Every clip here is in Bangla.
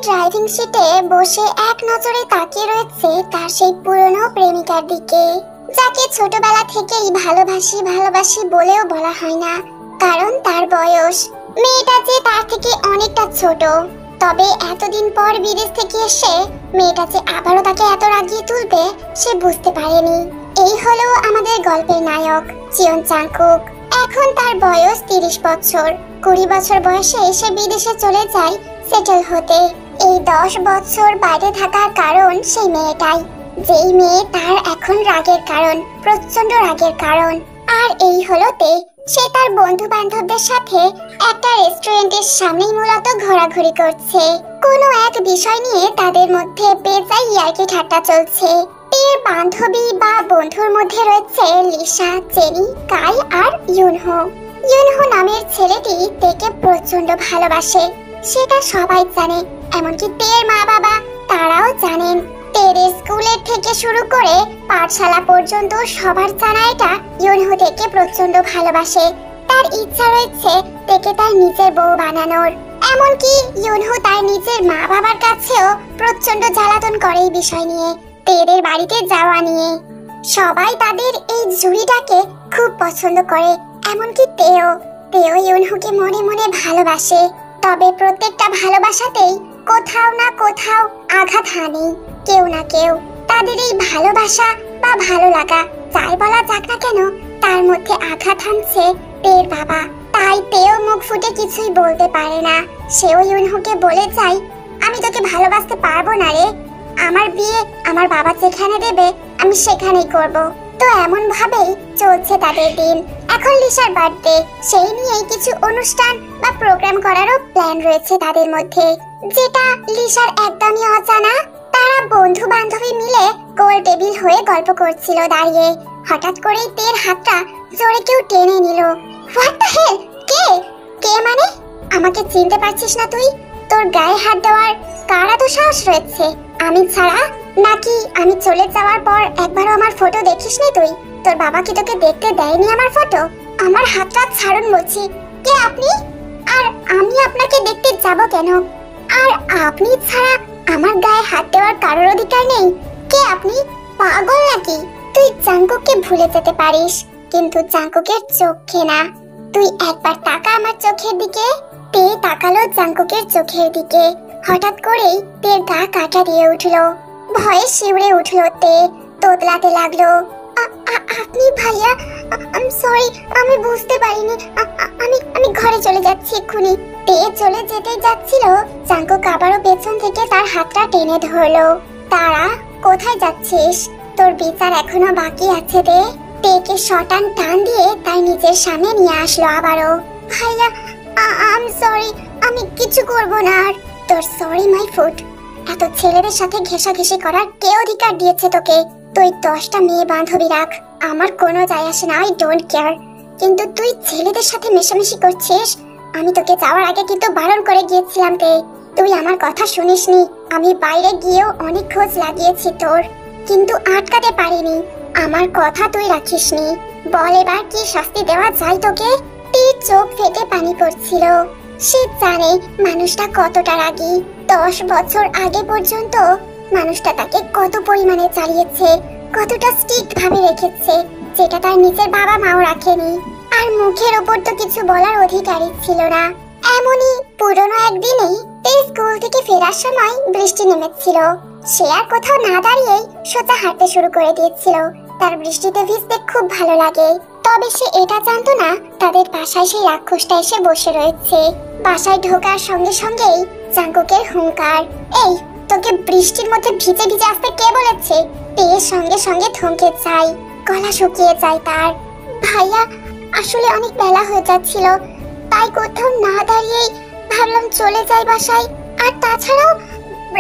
ড্রাইভিং সিটে বসে এক নজরে তাকিয়ে রয়েছে তার সেই পুরনো প্রেমিকার দিকে, যাকে ছোটবেলা থেকেই ভালোবাসি ভালোবাসি বলেও বলা হয় না, কারণ তার বয়স। মেয়েটা যে তার থেকে অনেকটা ছোট, তবে এতদিন পর বিদেশ থেকে এসে মেয়েটা যে আবারও তাকে এত রাগিয়ে তুলবে সে বুঝতে পারেনি। এই হলো আমাদের গল্পের নায়ক জিয়ন চাংকুক। এখন তার বয়স 30 বছর। 20 বছর বয়সে সে বিদেশে চলে যায় সেটেল হতে। এই 10 বছর বাইরে থাকার কারণ সেই মেয়েটাই, যেই মেয়ে তার এখন রাগের কারণ, প্রচন্ড রাগের কারণ। আর এই হলো তে। সে তার বন্ধু বান্ধবদের সাথে একটা রেস্টুরেন্টের সামনেই মূলত ঘোরাঘুরি করছে। কোনো এক বিষয় নিয়ে তাদের মধ্যে বেজায় ইয়ার্কি ঠাট্টা চলছে। এর বান্ধবী বা বন্ধুর মধ্যে রয়েছে লিসা, জেনি, কাই আর ইউনহো। ইউনহো নামের ছেলেটি তেকে প্রচন্ড ভালোবাসে, সেটা সবাই জানে, এমনকি তের মা বাবা তারাও জানেন। তের স্কুলের থেকে শুরু করে পাঠশালা পর্যন্ত সবার জানা এটা ইউনহো তেকে প্রচন্ড ভালোবাসে। তার ইচ্ছা রয়েছে তেকে তার নিজের বউ বানানোর। এমনকি ইউনহো তার নিজের মা বাবার কাছেও প্রচন্ড জ্বালাতন করে এই বিষয় নিয়ে, তেদের বাড়িতে যাওয়া নিয়ে। সবাই তাদের এই জুড়িটাকে খুব পছন্দ করে, এমনকি তেও ইউনহোকে মনে মনে ভালোবাসে। তবে প্রত্যেকটা ভালোবাসাতেই কোথাও না কোথাও আঘাত হানে কেউ না কেউ। তাদের এই ভালোবাসা বা ভালো লাগা যাই বলা যাক না কেন, তার মধ্যে আঘাত হানছে তের বাবা। তাই তেও মুখ ফুটে কিছুই বলতে পারে না। সেও ইউনহোকে বলে যায়, আমি তোকে ভালোবাসতে পারবো না রে, আমার বিয়ে আমার বাবা যেখানে দেবে আমি সেখানেই করব। তো এমন ভাবেই চলছে তাদের দিন। এখন লিসার বার্থডে, সেই নিয়েই কিছু অনুষ্ঠান বা প্রোগ্রাম করারও প্ল্যান রয়েছে তাদের মধ্যে, যেটা লিসার একদমই অজানা। তারা বন্ধু বান্ধবী মিলে গোল টেবিল হয়ে গল্প করছিল দাঁড়িয়ে। হঠাৎ করেই তের হাতটা জোরে কেউ টেনে নিল। What the hell? কে মানে? আমাকে চিনতে পারছিস না তুই? তোর গায়ে হাত দেওয়ার কার এত সাহস রয়েছে? আমি ছাড়া? নাকি আমি চলে যাওয়ার পর একবারও আমার ফটো দেখিসনি তুই? তোর বাবা কি তোকে দেখতে দেয়নি আমার ফটো? আমার হাতটা ছাড়ুন বলছি। কে আপনি? আর আমি আপনাকে দেখতে যাব কেন? আর আপনি ছাড়া আমার গায়ে হাত দেওয়ার কারোর অধিকার নেই। কে আপনি? পাগল নাকি? তুই চাংকুককে ভুলে যেতে পারিস, কিন্তু চাংকুকের চোখে না। তুই একবার তাকা আমার চোখের দিকে। তে তাকালো চাংকুকের চোখের দিকে। হঠাৎ করেই তের গা কাটা দিয়ে উঠলো, ভয়ে শিউরে উঠলো তে, তোতলাতে লাগলো। আপনি ভাইয়া? আই এম সরি, আমি বুঝতে পারিনি। আমি ঘরে চলে যাচ্ছি এক্ষুনি। তে চলে যেতেই যাচ্ছিল, চাংকুক আবারও পেছন থেকে তার হাতটা টেনে ধরলো। তারা কোথায় যাচ্ছিস? তোর বিচার এখনো বাকি আছে তে। তেকে শটান টান দিয়ে তাই নিজের সামনে নিয়ে আসলো আবারও। ভাইয়া আই এম সরি, আমি কিছু করব না আর। তোর সরি মাই ফুট। এত ছেলেদের সাথে ঘেঁষাঘেঁষি করার কে অধিকার দিয়েছে তোকে? তুই 10টা মেয়ে বান্ধবী রাখ, আমার কোনো যায় আসে না, আই ডোন্ট কেয়ার। কিন্তু তুই ছেলেদের সাথে মেশামেশি করছিস। আমি তোকে যাওয়ার আগে কিন্তু বারণ করে গিয়েছিলাম তে, তুই আমার কথা শুনিসনি। আমি বাইরে গিয়েও অনেক খোঁজ লাগিয়েছি তোর, কিন্তু আটকাতে পারিনি। আমার কথা তুই রাখিসনি। বল এবার কি শাস্তি দেওয়া যায় তোকে? তীর চোখ ফেটে পানি পড়ছিল। সে জানে মানুষটা কতটা রাগী। 10 বছর আগে পর্যন্ত মানুষটা তাকে কত পরিমাণে চালিয়েছে, কতটা স্ট্রিক্ট ভাবে রেখেছে, যেটা তার নিজের বাবা মাও রাখেনি। আর মুখের ওপর তো কিছু বলার অধিকারই ছিল না। এমনই পুরনো একদিনেই স্কুল থেকে ফেরার সময় বৃষ্টি নেমেছিল। সে আর কোথাও না দাঁড়িয়েই সোজা হাঁটতে শুরু করে দিয়েছিল। তার বৃষ্টিতে ভিজতে খুব ভালো লাগে। তবে সে এটা জানতো না তাদের বাসায় সেই রাক্ষসটা এসে বসে রয়েছে। বাসায় ঢোকার সঙ্গে সঙ্গেই চাংকুকের হুঙ্কার, এই তোকে বৃষ্টির মধ্যে ভিজে ভিজে আসতে কে বলেছে? পেয়ের সঙ্গে সঙ্গে থমকে যায়, গলা শুকিয়ে যায় তার। ভাইয়া আসলে অনেক বেলা হয়ে যাচ্ছিল, তাই কোথাও না দাঁড়িয়েই ভাবলাম চলে যাই বাসায়। আর তাছাড়াও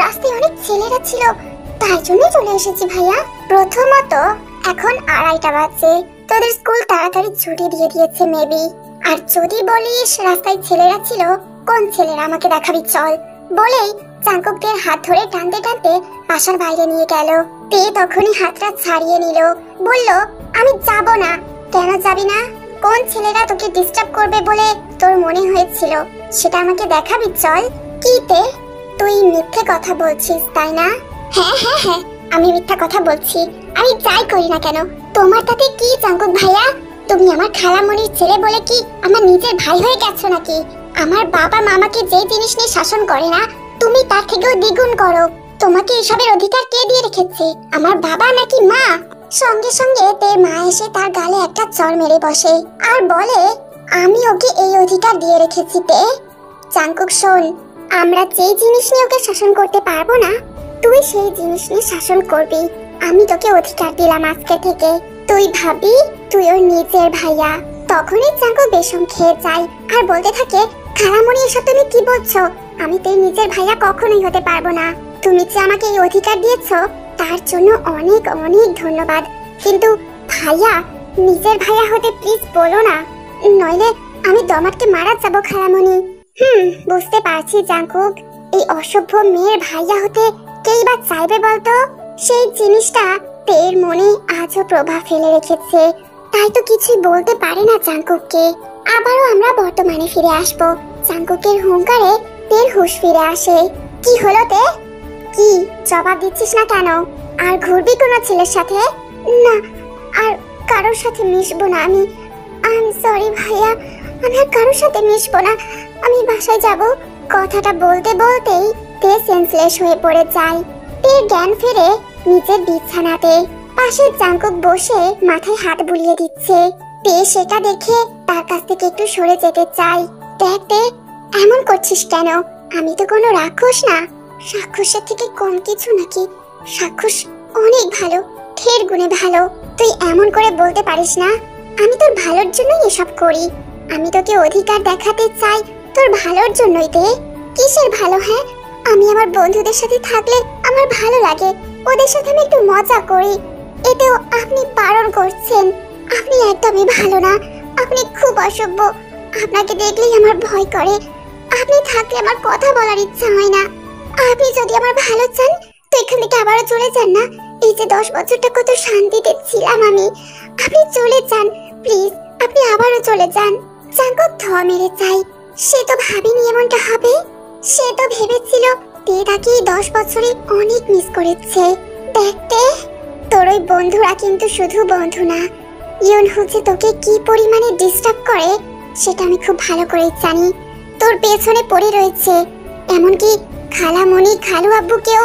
রাস্তায় অনেক ছেলেরা ছিল, তাই জন্য চলে এসেছি ভাইয়া। প্রথমত এখন 2:30 বাজে, তোদের স্কুল তাড়াতাড়ি ছুটি দিয়ে দিয়েছে মেবি। আর যদি বলিস রাস্তায় ছেলেরা ছিল, কোন ছেলেরা আমাকে দেখাবি চল। বলেই চাংকুকদের হাত ধরে টানতে টানতে বাসার বাইরে নিয়ে গেল। তে তখনই হাতটা ছাড়িয়ে নিল, বলল আমি যাব না। কেন যাবি না? কোন ছেলেরা তোকে ডিস্টার্ব করবে বলে তোর মনে হয়েছিল, সেটা আমাকে দেখাবি চল। কি তে, তুই মিথ্যে কথা বলছিস তাই না? হ্যাঁ হ্যাঁ হ্যাঁ, আমি মিথ্যা কথা বলছি। আমি যাই করি না কেন তোমার তাতে কি জাঙ্কুক ভাইয়া? তুমি আমার খালামণির ছেলে বলে কি আমার নিজের ভাই হয়ে গেছো নাকি? আমার বাবা মামাকে যে জিনিস নিয়ে শাসন করে না, তুমি তার থেকেও দ্বিগুণ করো। তোমাকে এসবের অধিকার কে দিয়ে রেখেছে, আমার বাবা নাকি মা? সঙ্গে সঙ্গে তের মা এসে তার গালে একটা চড় মেরে বসে আর বলে, আমি ওকে এই অধিকার দিয়ে রেখেছি তে। জাঙ্কুক শোন, আমরা যে জিনিস নিয়ে ওকে শাসন করতে পারবো না, তুই সেই জিনিস নিয়ে শাসন করবি। আমি তোকে অধিকার দিলাম আজকে থেকে। তুই ভাবি তুই ওর নিজের ভাইয়া। তখনই জাঙ্কুক বেশম খেয়ে যায় আর বলতে থাকে, খালামণি এসব তুমি কি বলছো? আমি তোর নিজের ভাইয়া কখনোই হতে পারবো না। তুমি যে আমাকে এই অধিকার দিয়েছো তার জন্য অনেক অনেক ধন্যবাদ, কিন্তু ভাইয়া নিজের ভাইয়া হতে প্লিজ বলো না, নইলে আমি দমাটকে মারা যাবো খালামণি। বুঝতে পারছি জাঙ্কুক, এই অসভ্য মেয়ের ভাইয়া হতে কেই বা চাইবে বলতো? সেই জিনিসটা তের মনে আজও প্রভাব ফেলে রেখেছে, তাই তো কিছুই বলতে পারে না জাঙ্কুককে। আবারও আমরা বর্তমানে ফিরে আসবো। জাঙ্কুকের হুঙ্কারে তের হুঁশ ফিরে আসে। কি হলো তে? কি জবাব দিচ্ছিস না কেন? আর ঘুরবি কোনো ছেলের সাথে? না, আর কারোর সাথে মিশবো না আমি। সরি ভাইয়া, আমি আর কারোর সাথে মিশবো না, আমি বাসায় যাব। কথাটা বলতে বলতেই তে সেন্সলেস হয়ে পড়ে যায়। তে জ্ঞান ফিরে নিজের বিছানাতে। পাশে জাঙ্কুক বসে মাথায় হাত বুলিয়ে দিচ্ছে। তে সেটা দেখে তার কাছ থেকে একটু সরে যেতে চায়। দেখ তে, এমন করছিস কেন? আমি তো কোনো রাক্ষস না। রাক্ষসের থেকে কম কিছু নাকি? রাক্ষস অনেক ভালো, ঢের গুণে ভালো। তুই এমন করে বলতে পারিস না। আমি তোর ভালোর জন্যই এসব করি। আমি তোকে অধিকার দেখাতে চাই তোর ভালোর জন্যই। তে কিসের ভালো? হ্যাঁ, আমি আমার বন্ধুদের সাথে থাকলে আমার ভালো লাগে, ওদের সাথে আমি একটু মজা করি। এতেও আপনি বারণ করছেন। আপনি একদমই ভালো না, আপনি খুব অসভ্য। আপনাকে দেখলেই আমার ভয় করে। আপনি থাকলে আমার কথা বলার ইচ্ছা হয় না। আপনি যদি আমার ভালো চান তো এখান থেকে আবারও চলে যান না। এই যে 10 বছরটা কত শান্তিতে ছিলাম আমি, আপনি চলে যান প্লিজ, আপনি আবারও চলে যান। জাঙ্কুক থ মেরে চাই। সে তো ভাবেনি এমনটা হবে। সে তো ভেবেছিল তে তাকে 10 বছরে অনেক মিস করেছে। দেখতে তোর ওই বন্ধুরা কিন্তু শুধু বন্ধু না, ইউনহু যে তোকে কি পরিমাণে ডিস্টার্ব করে সেটা আমি খুব ভালো করে জানি। তোর পেছনে পড়ে রয়েছে, এমনকি খালামণি খালু আব্বুকেও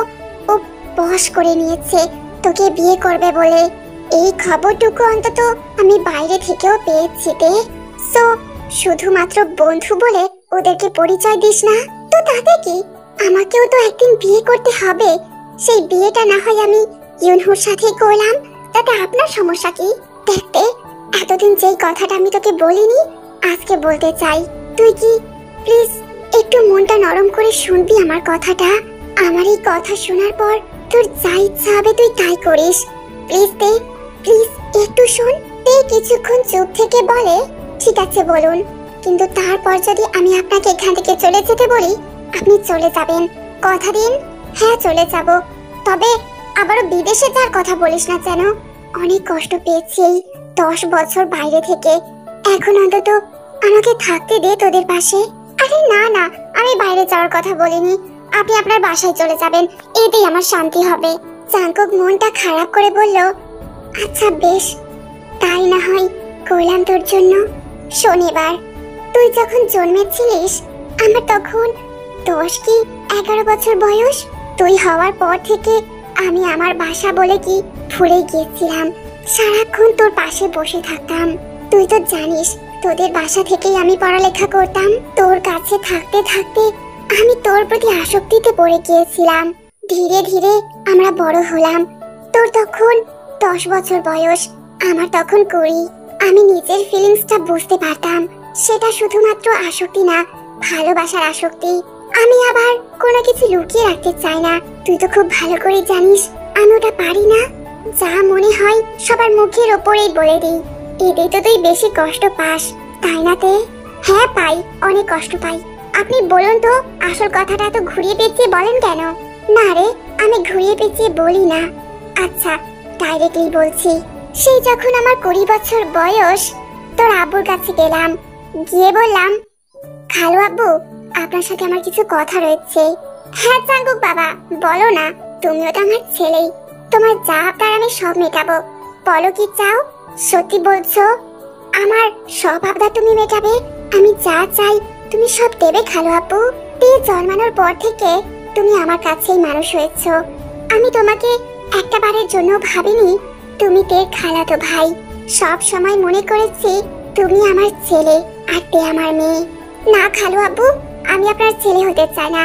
ও বশ করে নিয়েছে তোকে বিয়ে করবে বলে। এই খবরটুকু অন্তত আমি বাইরে থেকেও পেয়েছি তে। সো শুধুমাত্র বন্ধু বলে ওদেরকে পরিচয় দিস না তো তাতে কি? আমাকেও তো একদিন বিয়ে করতে হবে। সেই বিয়েটা না হয় আমি ইউনহুর সাথেই করলাম, তাতে আপনার সমস্যা কি? দেখতে এতদিন যেই কথাটা আমি তোকে বলিনি আজকে বলতে চাই। তুই কি প্লিজ একটু মনটা নরম করে শুনবি আমার কথাটা? আমার এই কথা শোনার পর তোর যা ইচ্ছা হবে তুই তাই করিস। প্লিজ তে, প্লিজ একটু শোন। তে কিছুক্ষণ চুপ থেকে বলে, ঠিক আছে বলুন, কিন্তু তারপর যদি আমি আপনাকে এখান থেকে চলে যেতে বলি আপনি চলে যাবেন? কথা দিন। হ্যাঁ চলে যাব, তবে আবারও বিদেশে যাওয়ার কথা বলিস না যেন। অনেক কষ্ট পেয়েছি এই 10 বছর বাইরে থেকে, এখন অন্তত আমাকে থাকতে দে তোদের পাশে। আরে না না, আমি বাইরে যাওয়ার কথা বলিনি, আপনি আপনার বাসায় চলে যাবেন, এতেই আমার শান্তি হবে। জাঙ্কুক মনটা খারাপ করে বলল, আচ্ছা বেশ, তাই না হয় করলাম তোর জন্য। শনিবার তুই যখন জন্মেছিলিস আমার তখন 10 কি 11 বছর বয়স। তুই হওয়ার পর থেকে আমি আমার বাসা বলে কি ভুলে গিয়েছিলাম। সারাক্ষণ তোর পাশে বসে থাকতাম। তুই তো জানিস তোদের বাসা থেকেই আমি পড়ালেখা করতাম। তোর কাছে থাকতে থাকতে আমি তোর প্রতি আসক্তিতে পড়ে গিয়েছিলাম। ধীরে ধীরে আমরা বড় হলাম। তোর তখন 10 বছর বয়স, আমার তখন 20। আমি নিজের ফিলিংসটা বুঝতে পারতাম। সেটা শুধুমাত্র আসক্তি না, ভালোবাসার আসক্তি। আমি আবার কোনো কিছু লুকিয়ে রাখতে চাই না। তুই তো খুব ভালো করে জানিস আমি ওটা পারি না। যা মনে হয় সবার মুখের ওপরেই বলে দিই। এতেই তো তুই বেশি কষ্ট পাস, তাই না তে? হ্যাঁ পাই, অনেক কষ্ট পাই। আপনি বলুন তো আসল কথাটা তো ঘুরিয়ে পেঁচিয়ে বলেন কেন? না রে, আমি ঘুরিয়ে পেঁচিয়ে বলি না। আচ্ছা ডাইরেক্টলি বলছি। সেই যখন আমার 20 বছর বয়স তোর আব্বুর কাছে গেলাম, গিয়ে বললাম, খালু আব্বু আপনার সাথে আমার কিছু কথা রয়েছে। হ্যাঁ জাঙ্কুক বাবা, বলো না, তুমিও তো আমার ছেলেই। তোমার যা আবদার আমি সব মেটাবো। বলো কি চাও? সত্যি বলছো? আমার সব আবদার তুমি মেটাবে? আমি যা চাই তুমি সব দেবে খালু আপু? দিয়ে জন্মানোর পর থেকে তুমি আমার কাছেই মানুষ হয়েছো। আমি তোমাকে একটা বারের জন্য ভাবিনি তুমি তে খালাতো ভাই। সব সময় মনে করেছি তুমি আমার ছেলে আর তে আমার মেয়ে। না খালু আপু, আমি আপনার ছেলে হতে চাই না,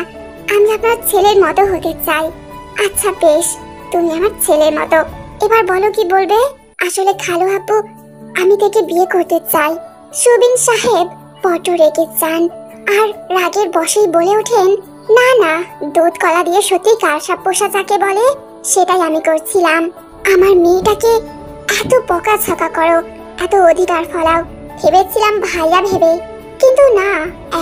আমি আপনার ছেলের মতো হতে চাই। আচ্ছা বেশ, তুমি আমার ছেলের মতো। এবার বলো কি বলবে? আসলে খালু আপু, আমি তাকে বিয়ে করতে চাই। সুবিন সাহেব বড় রেগে যান আর রাগের বশেই বলে ওঠেন, না না, দুধ কলা দিয়ে সত্যি কারসাপ পোষা যাকে বলে সেটাই আমি করছিলাম। আমার মেয়েটাকে এত বকাঝকা করো, এত অধিকার ফলাও, ভেবেছিলাম ভাইয়া ভেবে, কিন্তু না,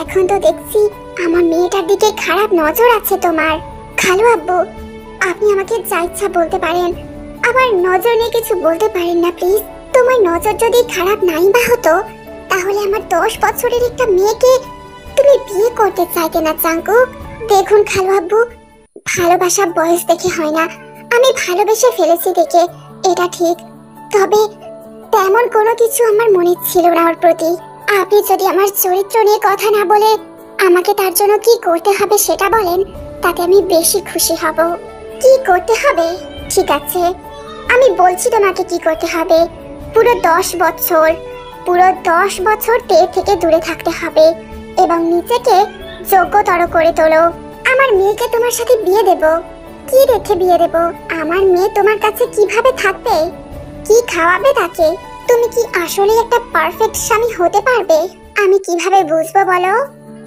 এখন তো দেখছি আমার মেয়েটার দিকে খারাপ নজর আছে তোমার। খালু আব্বু, আপনি আমাকে যা ইচ্ছা বলতে পারেন, আমার নজর নিয়ে কিছু বলতে পারেন না প্লিজ। তোমার নজর যদি খারাপ নাই বা হতো, তাহলে আমার 10 বছরের একটা মেয়েকে তুমি বিয়ে করতে চাইতে না জাঙ্কুক? দেখুন খালু আব্বু, ভালোবাসা বয়স দেখে হয় না। আমি ভালোবেসে ফেলেছি দেখে এটা ঠিক, তবে তেমন কোনো কিছু আমার মনে ছিল না ওর প্রতি। আপনি যদি আমার চরিত্র নিয়ে কথা না বলে আমাকে তার জন্য কি করতে হবে সেটা বলেন, তাতে আমি বেশি খুশি হব। কি করতে হবে? ঠিক আছে, আমি বলছি তোমাকে কি করতে হবে। পুরো 10 বছর তে থেকে দূরে থাকতে হবে এবং নিজেকে যোগ্যতর করে তোলো। আমার মেয়েকে তোমার সাথে বিয়ে দেব। কি রেখে বিয়ে দেব? আমার মেয়ে তোমার কাছে কিভাবে থাকবে? কি খাওয়াবে তাকে? তুমি কি আসলে একটা পারফেক্ট স্বামী হতে পারবে? আমি কিভাবে বুঝবো বলো?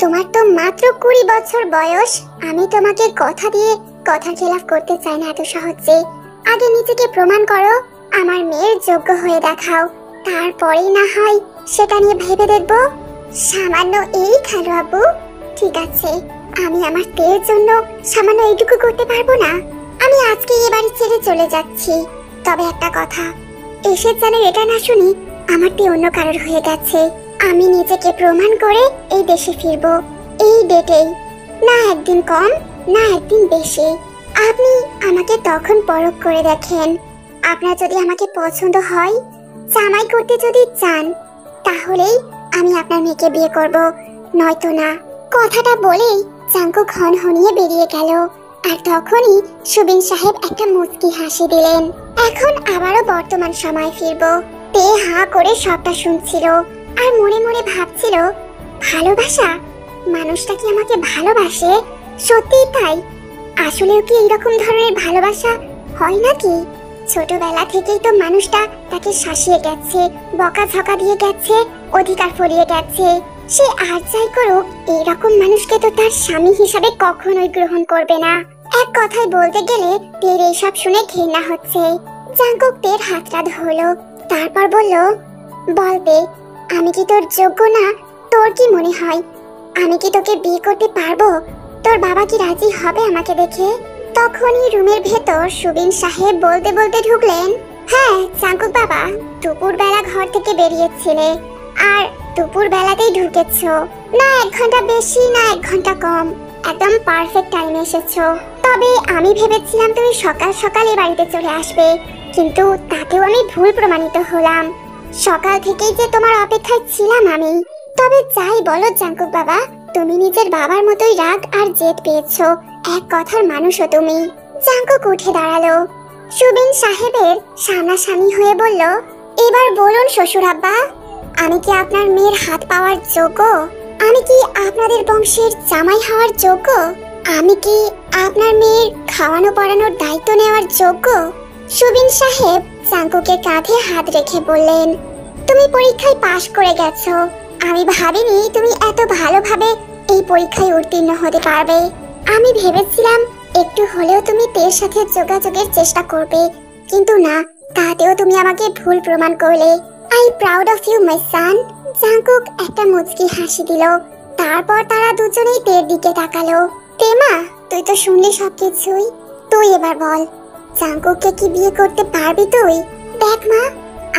তোমার তো মাত্র 20 বছর বয়স। আমি তোমাকে কথা দিয়ে কথার খেলাফ করতে চাই না এত সহজে। আগে নিজেকে প্রমাণ করো, আমার মেয়ের যোগ্য হয়ে দেখাও, তারপরেই না হয় সেটা নিয়ে ভেবে দেখবো। সামান্য এই খালু আব্বু? ঠিক আছে, আমি আমার তের জন্য সামান্য এইটুকু করতে পারবো না? আমি আজকে এ বাড়ি ছেড়ে চলে যাচ্ছি। তবে একটা কথা, এসে যেন এটা না শুনি আমার তে অন্য কারোর হয়ে গেছে। আমি নিজেকে প্রমাণ করে এই দেশে ফিরবো, এই ডেটেই। না একদিন কম, না একদিন বেশি। আপনি আমাকে তখন পরখ করে দেখেন। আপনার যদি আমাকে পছন্দ হয়, জামাই করতে যদি চান, তাহলেই আমি আপনার মেয়েকে বিয়ে করব, নয়তো না। কথাটা বলেই জাঙ্কুক হনহনিয়ে বেরিয়ে গেল। আর তখনই সুবিন সাহেব একটা মুচকি হাসি দিলেন। এখন আবারও বর্তমান সময় ফিরবো। তে হাঁ করে সবটা শুনছিল আর মনে মনে ভাবছিল, ভালোবাসা? মানুষটা কি আমাকে ভালোবাসে? সত্যিই তাই? আসলেও কি এইরকম ধরনের ভালোবাসা হয় নাকি? ছোটবেলা থেকেই তো মানুষটা তাকে শাসিয়ে গেছে, বকাঝকা দিয়ে গেছে, অধিকার ফলিয়ে গেছে। সে আর যাই করুক, এইরকম মানুষকে তো তার স্বামী হিসাবে কখনোই গ্রহণ করবে না। এক কথায় বলতে গেলে তের এইসব শুনে ঘৃণা হচ্ছে। জাঙ্কুক তের হাতটা ধরলো, তারপর বলল, বলবে আমি কি তোর যোগ্য না? তোর কি মনে হয় আমি কি তোকে বিয়ে করতে পারবো? তোর বাবা কি রাজি হবে আমাকে দেখে? তখনই রুমের ভেতর সুবিন সাহেব বলতে বলতে ঢুকলেন, হ্যাঁ জাঙ্কুক বাবা, দুপুর বেলা ঘর থেকে বেরিয়েছিলে আর দুপুর বেলাতেই ঢুকেছো। না 1 ঘন্টা বেশি, না 1 ঘন্টা কম, একদম পারফেক্ট টাইমে এসেছো। তবে আমি ভেবেছিলাম তুমি সকাল সকাল এই বাড়িতে চলে আসবে, কিন্তু তাতেও আমি ভুল প্রমাণিত হলাম। সকাল থেকেই যে তোমার অপেক্ষায় ছিলাম আমি। তবে যাই বলো জাঙ্কুক বাবা, তুমি নিজের বাবার মতোই রাগ আর জেদ পেয়েছো। এক কথার মানুষও তুমি। জাঙ্কুক উঠে দাঁড়ালো, সুবিন সাহেবের সামনাসামনি হয়ে বলল, এবার বলুন শ্বশুর আব্বা, আমি কি আপনার মেয়ের হাত পাওয়ার যোগ্য? আমি কি আপনাদের বংশের জামাই হওয়ার যোগ্য? আমি কি আপনার মেয়ের খাওয়ানো পড়ানোর দায়িত্ব নেওয়ার যোগ্য? সুবিন সাহেব জাঙ্কুকের কাঁধে হাত রেখে বললেন, তুমি পরীক্ষায় পাশ করে গেছো। আমি ভাবিনি তুমি এত ভালোভাবে এই পরীক্ষায় উত্তীর্ণ হতে পারবে। আমি ভেবেছিলাম একটু হলেও তুমি তের সাথে যোগাযোগের চেষ্টা করবে, কিন্তু না, তাতেও তুমি আমাকে ভুল প্রমাণ করলে। I proud of you my son. Jungkook একটা মুচকি হাসি দিল। তারপর তারা দুজনেই তের দিকে তাকালো। তেমা, তুই তো শুনলি সবকিছুই, তুই এবার বল, জাঙ্কুককে কি বিয়ে করতে পারবি তুই? দেখ মা,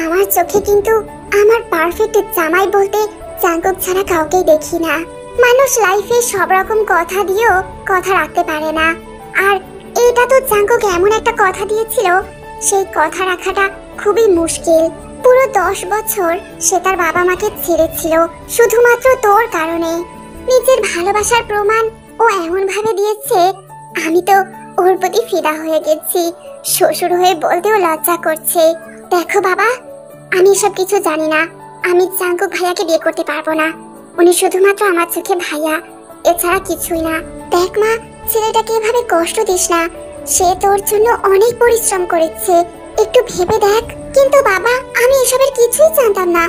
আমার চোখে কিন্তু আমার পারফেক্ট জামাই বলতে জাঙ্কুক ছাড়া কাউকেই দেখি না। মানুষ লাইফে সব রকম কথা দিয়েও কথা রাখতে পারে না, আর এটা তো জাঙ্কুক এমন একটা কথা দিয়েছিল, সেই কথা রাখাটা খুবই মুশকিল। পুরো 10 বছর সে তার বাবা মাকে ছেড়েছিল শুধুমাত্র তোর কারণে। নিজের ভালোবাসার প্রমাণ ও এমন ভাবে দিয়েছে, আমি তো ওর প্রতি ফিদা হয়ে গেছি। শ্বশুর হয়ে বলতেও লজ্জা করছে। দেখো বাবা, আমি এসব কিছু জানি না। আমি জাঙ্কুক ভাইয়াকে বিয়ে করতে পারবো না। উনি শুধুমাত্র আমার চোখে ভাইয়া, এছাড়া কিছুই না। দেখ মা, ছেলেটাকে এভাবে কষ্ট দিস না। সে তোর জন্য অনেক পরিশ্রম করেছে, একটু ভেবে দেখ। কিন্তু বাবা, আমি এসবের কিছুই জানতাম না।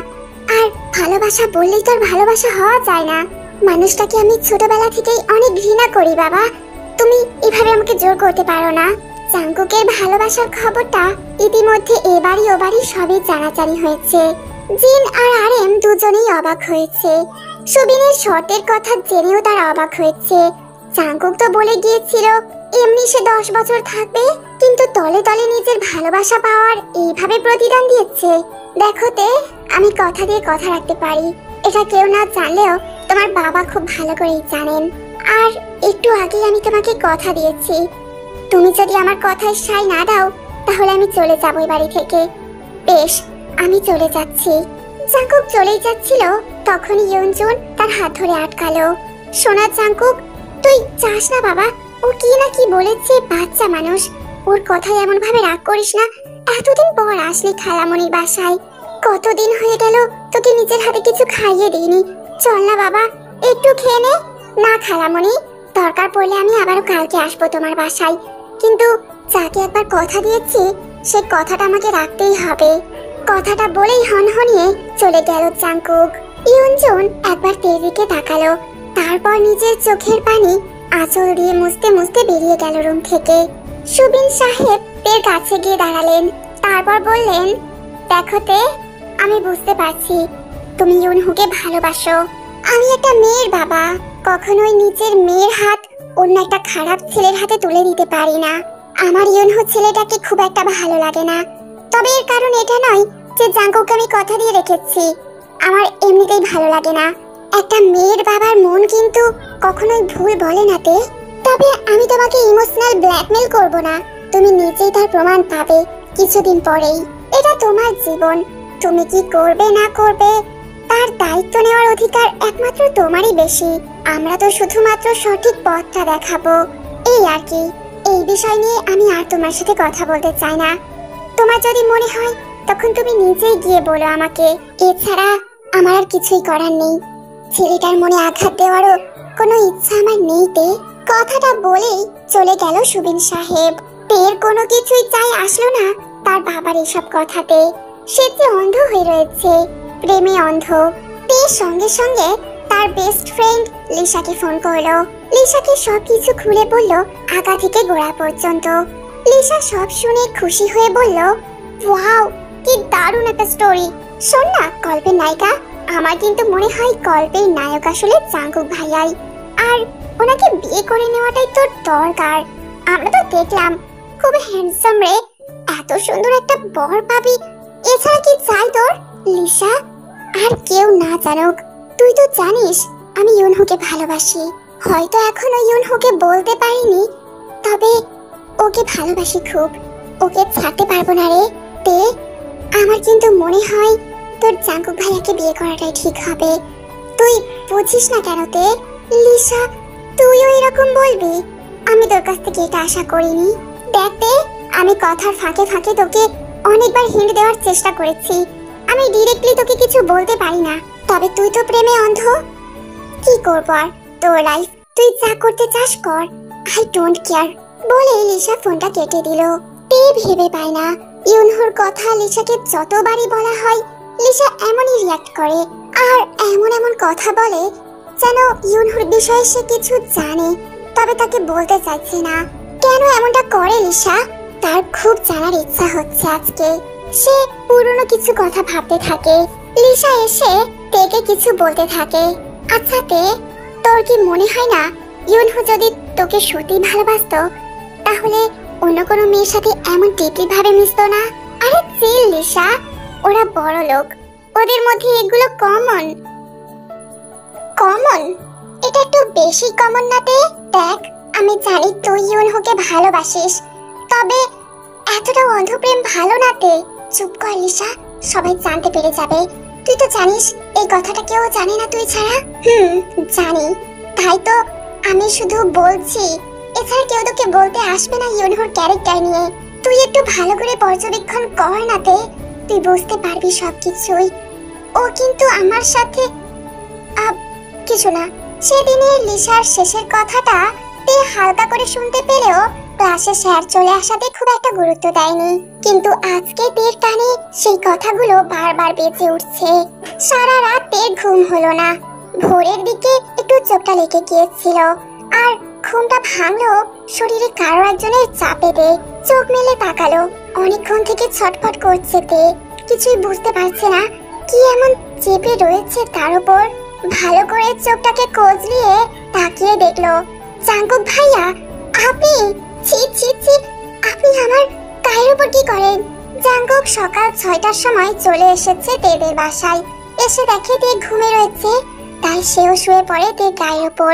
আর ভালোবাসা বললেই তোর ভালোবাসা হওয়া যায় না। মানুষটাকে আমি ছোটবেলা থেকেই অনেক ঘৃণা করি বাবা। তুমি এভাবে আমাকে জোর করতে পারো না। জাঙ্কুকের ভালোবাসার খবরটা ইতিমধ্যে এবারই ওবারই সবই জানাজানি হয়েছে। জিন আর আরএম দুজনেই অবাক হয়েছে। সুবিনের শর্তের কথা জেনেও তারা অবাক হয়েছে। জাঙ্কুক তো বলে গিয়েছিল এমনি সে 10 বছর থাকবে, কিন্তু তলে তলে নিজের ভালোবাসা পাওয়ার এইভাবে প্রতিদান দিয়েছে। দেখোতে, আমি কথা দিয়ে কথা রাখতে পারি, এটা কেউ না জানলেও তোমার বাবা খুব ভালো করেই জানেন। আর একটু আগে আমি তোমাকে কথা দিয়েছি, তুমি যদি আমার কথায় সায় না দাও তাহলে আমি চলে যাবো এই বাড়ি থেকে। বেশ, আমি চলে যাচ্ছি। জাঙ্কুক চলেই যাচ্ছিল, তখন ইয়নজুন তার হাত ধরে আটকালো। সোনা জাঙ্কুক, তুই যাস না বাবা। ও কি না কি বলেছে, বাচ্চা মানুষ, ওর কথায় এমন ভাবে রাগ করিস না। এতদিন পর আসলি খালামণির বাসায়, কতদিন হয়ে গেল তোকে নিজের হাতে কিছু খাইয়ে দিইনি। চল না বাবা, একটু খেয়ে নে। না খালামণি, দরকার পড়লে আমি আবারও কালকে আসবো তোমার বাসায়, কিন্তু যাকে একবার কথা দিয়েছি সে কথাটা আমাকে রাখতেই হবে। কথাটা বলেই হনহনিয়ে চলে গেল জাঙ্কুক। ইয়নজুন একবার তের দিকে তাকালো, তারপর নিজের চোখের পানি আঁচল দিয়ে মুছতে মুছতে বেরিয়ে গেল রুম থেকে। সুবিন সাহেব তের কাছে গিয়ে দাঁড়ালেন, তারপর বললেন, দেখোতে, আমি বুঝতে পারছি তুমি ইউনহুকে ভালোবাসো। আমি একটা মেয়ের বাবা, কখনোই নিজের মেয়ের হাত অন্য একটা খারাপ ছেলের হাতে তুলে দিতে পারি না। আমার ইউনহু ছেলেটাকে খুব একটা ভালো লাগে না, তবে এর কারণ এটা নয় যে জাঙ্কুককে আমি কথা দিয়ে রেখেছি। আমার এমনিতেই ভালো লাগে না। একটা মেয়ের বাবার মন কিন্তু কখনোই ভুল বলে না তে। তবে আমি তোমাকে ইমোশনাল ব্ল্যাকমেল করব না, তুমি নিজেই তার প্রমাণ পাবে কিছুদিন পরেই। এটা তোমার জীবন, তুমি কি করবে না করবে তার দায়িত্ব নেওয়ার অধিকার একমাত্র তোমারই বেশি। আমরা তো শুধুমাত্র সঠিক পথটা দেখাবো, এই আর কি। এই বিষয় নিয়ে আমি আর তোমার সাথে কথা বলতে চাই না। তোমার যদি মনে হয় তখন তুমি নিজেই গিয়ে বলো আমাকে। এছাড়া আমার আর কিছুই করার নেই। ছেলেটার মনে আঘাত দেওয়ারও কোনো ইচ্ছা আমার নেই তে। কথাটা বলেই চলে গেল সুবিন সাহেব। তের কোনো কিছুই চাই আসলো না তার বাবার এসব কথাতে। সে যে অন্ধ হয়ে রয়েছে, প্রেমে অন্ধ। তের সঙ্গে সঙ্গে তার বেস্ট ফ্রেন্ড লিসাকে ফোন করলো। লিসাকে সবকিছু খুলে বলল, আগা থেকে গোড়া পর্যন্ত। লিসা সব শুনে খুশি হয়ে বলল, ওয়াও, কি দারুণ একটা স্টোরি। শোন না, গল্পের নায়িকা, আমার কিন্তু মনে হয় গল্পের নায়ক আসলে জাঙ্কুক ভাইয়াই, আর ওনাকে বিয়ে করে নেওয়াটাই তোর দরকার। আমরা তো দেখলাম খুব হ্যান্ডসাম রে, এত সুন্দর একটা বর পাবি। এছাড়া কি চাই তোর? লিসা, আর কেউ না জানুক, তুই তো জানিস আমি ইউনহুকে ভালোবাসি। হয়তো এখনো ইউনহুকে বলতে পারিনি, তবে ওকে ভালোবাসি খুব। ওকে ছাড়তে পারবো না রে তে। আমার কিন্তু মনে হয় তোর জাঙ্কুক ভাইয়াকে বিয়ে করাটাই ঠিক হবে। তুই বুঝিস না কেন তে? লিসা, তুইও এরকম বলবি? আমি তোর কাছ থেকে এটা আশা করিনি। দেখ তে, আমি কথার ফাঁকে ফাঁকে তোকে অনেকবার হিন্ট দেওয়ার চেষ্টা করেছি। আমি ডিরেক্টলি তোকে কিছু বলতে পারি না, তবে তুই তো প্রেমে অন্ধ। কি করব আর, তোর লাইফ, তুই যা করতে চাস কর, আই ডোন্ট কেয়ার বলে লিসা ফোনটা কেটে দিল। তে ভেবে পায় না ইউনহুর কথা লিসাকে যতবারই বলা হয় লিসা এমনই রিয়াক্ট করে, আর এমন এমন কথা বলে যেন ইউনহুর বিষয়ে সে কিছু জানে, তবে তাকে বলতে চাইছে না। কেন এমনটা করে লিসা? তার খুব জানার ইচ্ছা হচ্ছে আজকে। সে পুরনো কিছু কথা ভাবতে থাকে। লিসা এসে তেকে কিছু বলতে থাকে, আচ্ছা তে, তোর কি মনে হয় না ইউনহু যদি তোকে সত্যি ভালোবাসতো তাহলে অন্য কোনো মেয়ের সাথে এমন ডিপলি ভাবে মিশতো না? আরে চিল লিসা, ওরা বড় লোক, ওদের মধ্যে এগুলো কমন। কমন? এটা একটু বেশি কমন না তে? দেখ, আমি জানি তুই ইউনহুকে ভালোবাসিস, তবে এতটা অন্ধপ্রেম ভালো না তে। চুপ কর লিসা, সবাই জানতে পেরে যাবে। তুই তো জানিস এই কথাটা কেউ জানে না তুই ছাড়া। জানি, তাই তো আমি শুধু বলছি। এছাড়া কেউ তোকে বলতে আসবে না ইউনহুর ক্যারেক্টার নিয়ে। তুই একটু ভালো করে পর্যবেক্ষণ কর না তে, তুই বুঝতে পারবি সবকিছুই। ও কিন্তু আমার সাথে কিছু না। সেদিনের লিসার শেষের কথাটা তে হালকা করে শুনতে পেলেও ক্লাসে স্যার চলে আসাতে খুব একটা গুরুত্ব দেয়নি। কিন্তু আজকে তের কানে সেই কথাগুলো বারবার বেজে উঠছে। সারা রাত তের ঘুম হলো না। ভোরের দিকে একটু চোখটা লেগে গিয়েছিল, আর ঘুমটা ভাঙলো শরীরে কারো একজনের চাপে দে। চোখ মেলে তাকালো, অনেকক্ষণ থেকে ছটফট করছে তে। কিছুই বুঝতে পারছে না কি এমন চেপে রয়েছে তার উপর। ভালো করে চোখটাকে কচলিয়ে তাকিয়ে দেখলো জাঙ্কুক ভাইয়া। আপনি? ছি ছি ছি, আপনি আমার গায়ের উপর কি করেন? জাঙ্কুক সকাল 6টার সময় চলে এসেছে তেদের বাসায়। এসে দেখে তে ঘুমে রয়েছে, তাই সেও শুয়ে পড়ে তে গায়ের উপর,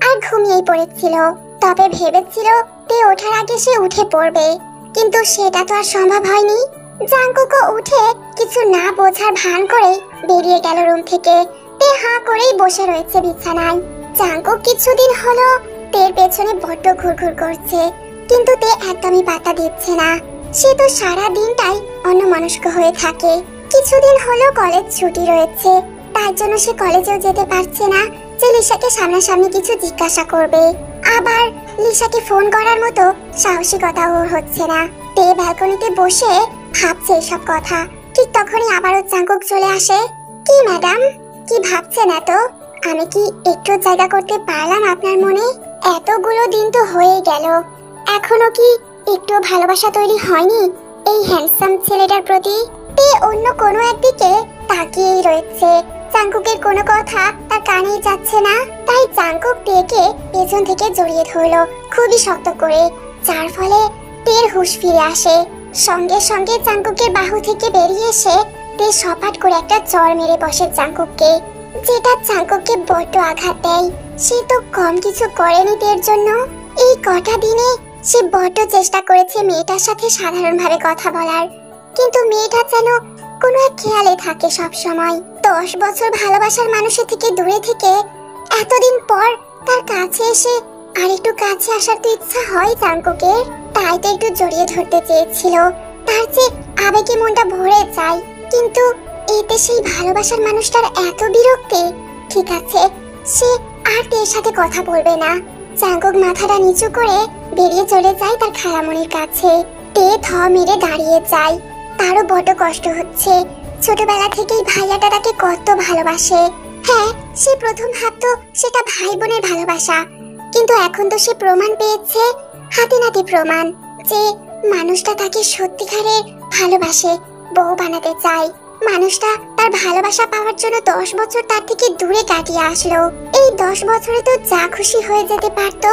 আর ঘুমিয়েই পড়েছিল। তবে ভেবেছিল তে ওঠার আগে সে উঠে পড়বে, কিন্তু সেটা তো আর সম্ভব হয়নি। জাঙ্কুকও উঠে কিছু না বোঝার ভান করে বেরিয়ে গেল রুম থেকে। তে হাঁ করেই বসে রয়েছে বিছানায়। জাঙ্কুক কিছুদিন হলো তের পেছনে বড্ড ঘুরঘুর করছে, কিন্তু তে একদমই পাত্তা দিচ্ছে না। সে তো সারা দিনটাই অন্যমনস্ক হয়ে থাকে। কিছুদিন হলো কলেজ ছুটি রয়েছে, তার জন্য সে কলেজেও যেতে পারছে না যে লিসাকে সামনাসামনি কিছু জিজ্ঞাসা করবে। আবার লিসাকে ফোন করার মতো সাহসিকতা ওর হচ্ছে না। তে ব্যালকনিতে বসে ভাবছে এসব কথা। ঠিক তখনই আবারও জাঙ্কুক চলে আসে। কি ম্যাডাম, কি ভাবছেন এত? আমি কি একটু জায়গা করতে পারলাম আপনার মনে? এতগুলো দিন তো হয়ে গেল, এখনো কি একটু ভালোবাসা তৈরি হয়নি এই হ্যান্ডসাম ছেলেটার প্রতি? তে অন্য কোনো একদিকে তাকিয়েই রয়েছে। জাঙ্কুকের কোনো কথা তার কানেই যাচ্ছে না, তাই জাঙ্কুক তেকে পেছন থেকে জড়িয়ে ধরলো খুবই শক্ত করে, যার ফলে তের হুঁশ ফিরে আসে। সঙ্গে সঙ্গে জাঙ্কুকের বাহু থেকে বেরিয়ে এসে তে সপাট করে একটা চড় মেরে বসে জাঙ্কুককে, যেটা জাঙ্কুককে বড্ড আঘাত দেয়। সে তো কম কিছু করেনি তের জন্য। এই কটা দিনে সে বড্ড চেষ্টা করেছে মেয়েটার সাথে সাধারণভাবে কথা বলার, কিন্তু মেয়েটা যেন কোনো এক খেয়ালে থাকে সব সময়। 10 বছর ভালোবাসার মানুষের থেকে দূরে থেকে এতদিন পর তার কাছে এসে আর একটু কাছে আসার তো ইচ্ছা হয় জাঙ্কুকের, তাই তো একটু জড়িয়ে ধরতে চেয়েছিল। তার যে আবেগে মনটা ভরে যায়, কিন্তু এতে সেই ভালোবাসার মানুষটার এত বিরক্তি। ঠিক আছে, সে আর তের সাথে কথা বলবে না। জাঙ্কুক মাথাটা নিচু করে বেরিয়ে চলে যায় তার খালামণির কাছে। তে থ মেরে দাঁড়িয়ে যায়, তারও বড় কষ্ট হচ্ছে। ছোটবেলা থেকেই ভাইয়াটা তাকে কত ভালোবাসে। হ্যাঁ, সে প্রথম ভাবতো সেটা ভাই বোনের ভালোবাসা, কিন্তু এখন তো সে প্রমাণ পেয়েছে, হাতে নাতে প্রমাণ, যে মানুষটা তাকে সত্যিকারের ভালোবাসে, বউ বানাতে চায়। মানুষটা তার ভালোবাসা পাওয়ার জন্য 10 বছর তার থেকে দূরে কাটিয়ে আসলো। এই 10 বছরে তো যা খুশি হয়ে যেতে পারতো,